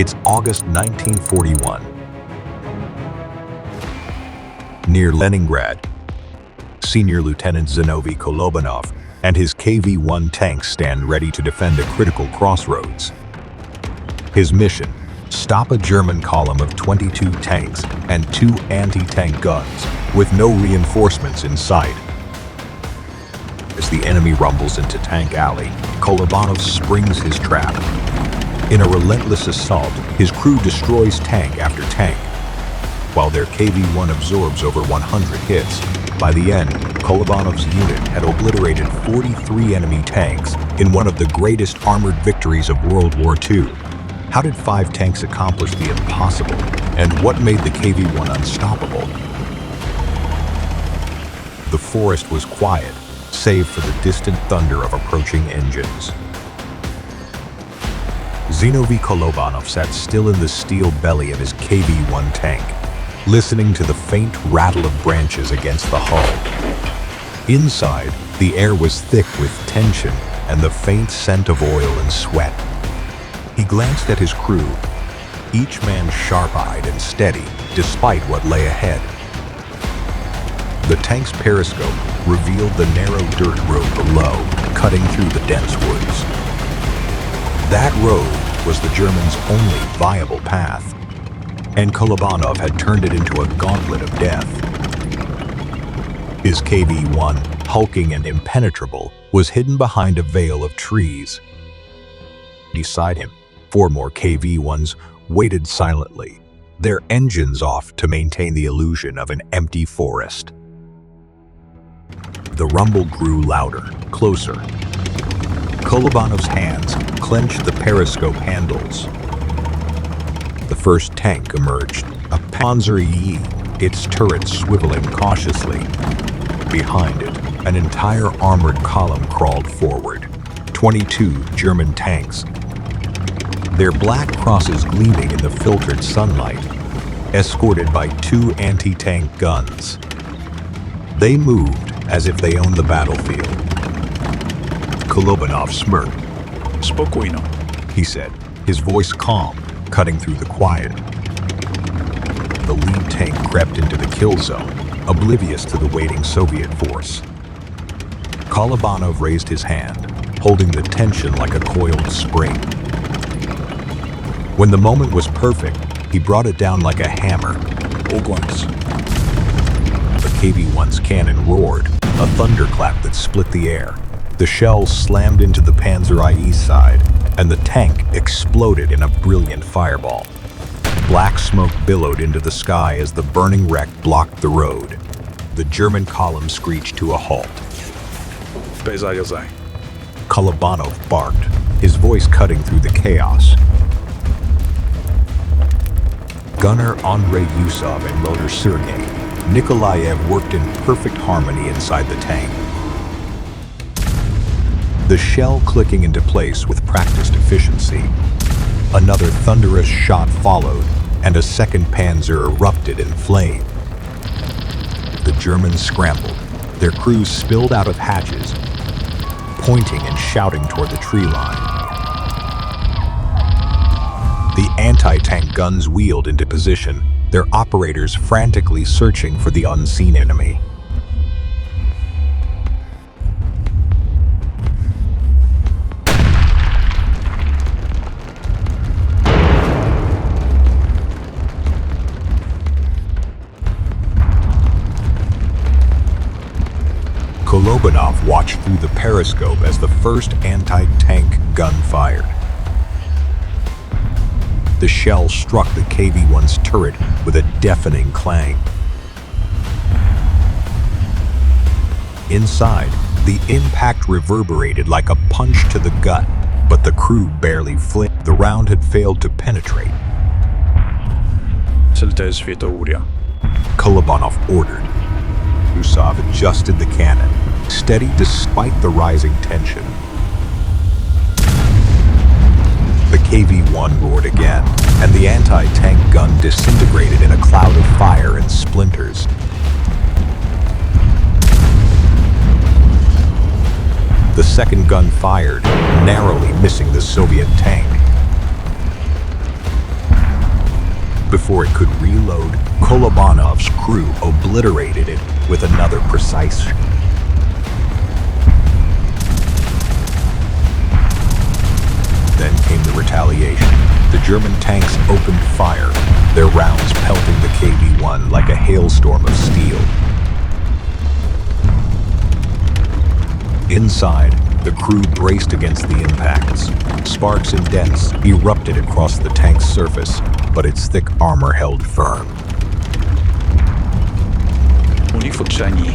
It's August 1941. Near Leningrad, Senior Lieutenant Zinoviy Kolobanov and his KV-1 tanks stand ready to defend a critical crossroads. His mission: stop a German column of 22 tanks and 2 anti-tank guns with no reinforcements in sight. As the enemy rumbles into Tank Alley, Kolobanov springs his trap. In a relentless assault, his crew destroys tank after tank, while their KV-1 absorbs over 100 hits. By the end, Kolobanov's unit had obliterated 43 enemy tanks in one of the greatest armored victories of World War II. How did 5 tanks accomplish the impossible, and what made the KV-1 unstoppable? The forest was quiet, save for the distant thunder of approaching engines. Zinoviy Kolobanov sat still in the steel belly of his KV-1 tank, listening to the faint rattle of branches against the hull. Inside, the air was thick with tension and the faint scent of oil and sweat. He glanced at his crew, each man sharp-eyed and steady, despite what lay ahead. The tank's periscope revealed the narrow dirt road below, cutting through the dense woods. That road was the Germans' only viable path, and Kolobanov had turned it into a gauntlet of death. His KV-1, hulking and impenetrable, was hidden behind a veil of trees. Beside him, 4 more KV-1s waited silently, their engines off to maintain the illusion of an empty forest. The rumble grew louder, closer. Kolobanov's hands clenched the periscope handles. The first tank emerged, a Panzer E, its turret swiveling cautiously. Behind it, an entire armored column crawled forward, 22 German tanks, their black crosses gleaming in the filtered sunlight, escorted by 2 anti-tank guns. They moved as if they owned the battlefield. Kolobanov smirked. "Spokojno," he said, his voice calm, cutting through the quiet. The lead tank crept into the kill zone, oblivious to the waiting Soviet force. Kolobanov raised his hand, holding the tension like a coiled spring. When the moment was perfect, he brought it down like a hammer. "Ogłos." The KV-1's cannon roared, a thunderclap that split the air. The shells slammed into the Panzer IE side, and the tank exploded in a brilliant fireball. Black smoke billowed into the sky as the burning wreck blocked the road. The German column screeched to a halt. "Zagazai." Kolobanov barked, his voice cutting through the chaos. Gunner Andrei Yusov and loader Sergei Nikolaev worked in perfect harmony inside the tank. The shell clicking into place with practiced efficiency. Another thunderous shot followed, and a second Panzer erupted in flame. The Germans scrambled, their crews spilled out of hatches, pointing and shouting toward the tree line. The anti-tank guns wheeled into position, their operators frantically searching for the unseen enemy. Kolobanov watched through the periscope as the first anti-tank gun fired. The shell struck the KV-1's turret with a deafening clang. Inside, the impact reverberated like a punch to the gut, but the crew barely flinched. The round had failed to penetrate. "Celta Svetoria." Kolobanov ordered. Yusov adjusted the cannon, steady despite the rising tension. The KV-1 roared again, and the anti-tank gun disintegrated in a cloud of fire and splinters. The second gun fired, narrowly missing the Soviet tank. Before it could reload, Kolobanov's crew obliterated it with another precise. Then came the retaliation. The German tanks opened fire, their rounds pelting the KV-1 like a hailstorm of steel. Inside, the crew braced against the impacts. Sparks and dents erupted across the tank's surface, but its thick armor held firm. Unifutrzeni.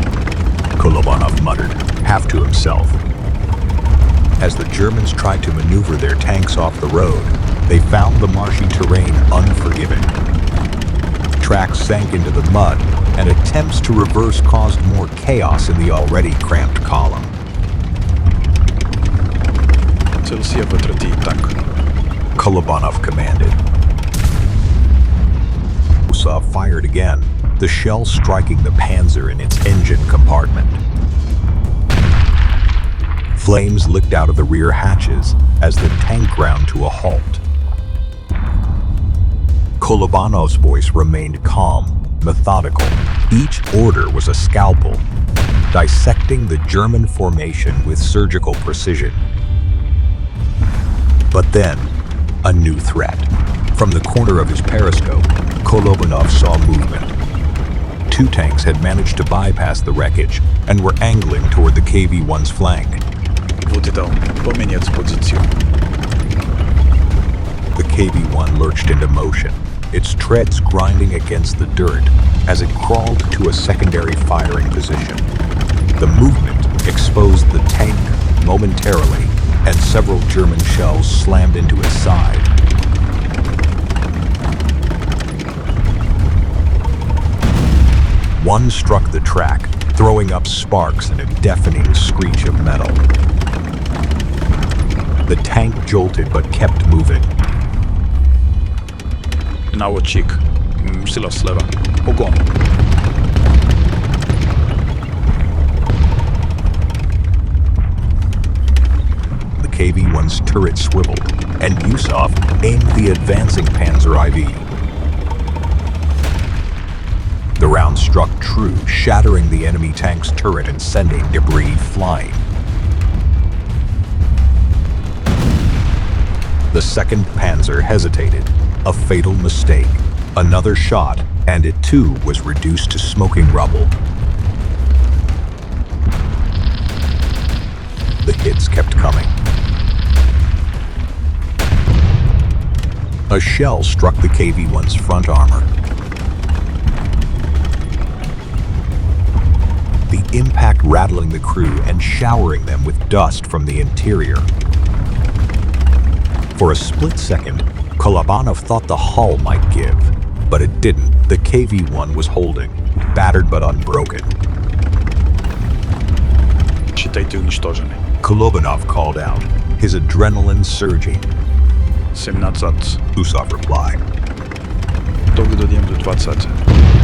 Kolobanov muttered, half to himself. As the Germans tried to maneuver their tanks off the road, they found the marshy terrain unforgiving. Tracks sank into the mud, and attempts to reverse caused more chaos in the already cramped column. Celsius wytrati tank. Kolobanov commanded. Usa fired again, the shell striking the Panzer in its engine compartment. Flames licked out of the rear hatches as the tank ground to a halt. Kolobanov's voice remained calm, methodical. Each order was a scalpel, dissecting the German formation with surgical precision. But then, a new threat. From the corner of his periscope, Kolobanov saw movement. Two tanks had managed to bypass the wreckage and were angling toward the KV-1's flank. Wydał pomieniać pozycję. The KV-1 lurched into motion, its treads grinding against the dirt as it crawled to a secondary firing position. The movement exposed the tank momentarily, and several German shells slammed into its side. One struck the track, throwing up sparks and a deafening screech of metal. The tank jolted but kept moving. Nałocik. Sila z lewa. Ogon. The KV-1's turret swiveled, and Yusov aimed the advancing Panzer IV. The round struck true, shattering the enemy tank's turret and sending debris flying. The second Panzer hesitated, a fatal mistake. Another shot, and it too was reduced to smoking rubble. The hits kept coming. A shell struck the KV-1's front armor. The impact rattling the crew and showering them with dust from the interior. For a split second, Kolobanov thought the hull might give, but it didn't. The KV-1 was holding, battered but unbroken. Считайте уничтожены. Kolobanov called out, his adrenaline surging. 17. Usov replied. Dogdodiem do 20.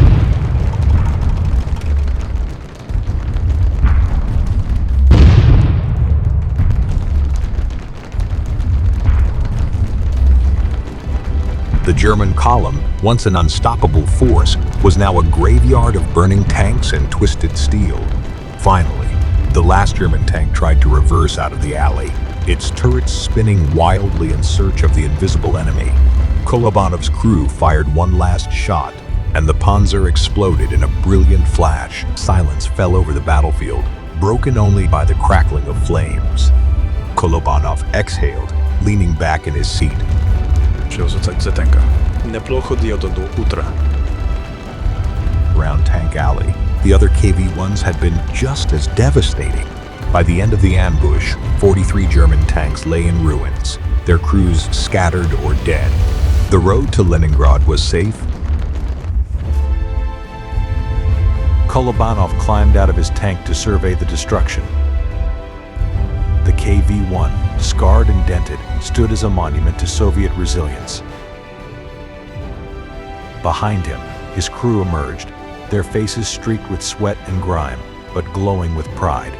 The German column, once an unstoppable force, was now a graveyard of burning tanks and twisted steel. Finally, the last German tank tried to reverse out of the alley, its turrets spinning wildly in search of the invisible enemy. Kolobanov's crew fired one last shot, and the Panzer exploded in a brilliant flash. Silence fell over the battlefield, broken only by the crackling of flames. Kolobanov exhaled, leaning back in his seat. Przerzucać za tanka. Неплохо дело до утра. Around Tank Alley, the other KV-1s had been just as devastating. By the end of the ambush, 43 German tanks lay in ruins, their crews scattered or dead. The road to Leningrad was safe. Kolobanov climbed out of his tank to survey the destruction. The KV-1, scarred and dented, stood as a monument to Soviet resilience. Behind him, his crew emerged, their faces streaked with sweat and grime, but glowing with pride.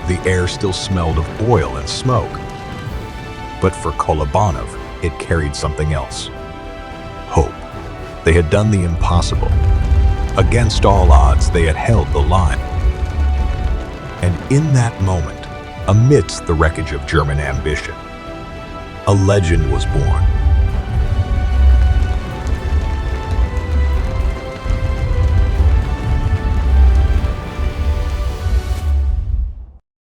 The air still smelled of oil and smoke. But for Kolobanov, it carried something else. Hope. They had done the impossible. Against all odds, they had held the line. And in that moment, amidst the wreckage of German ambition, a legend was born.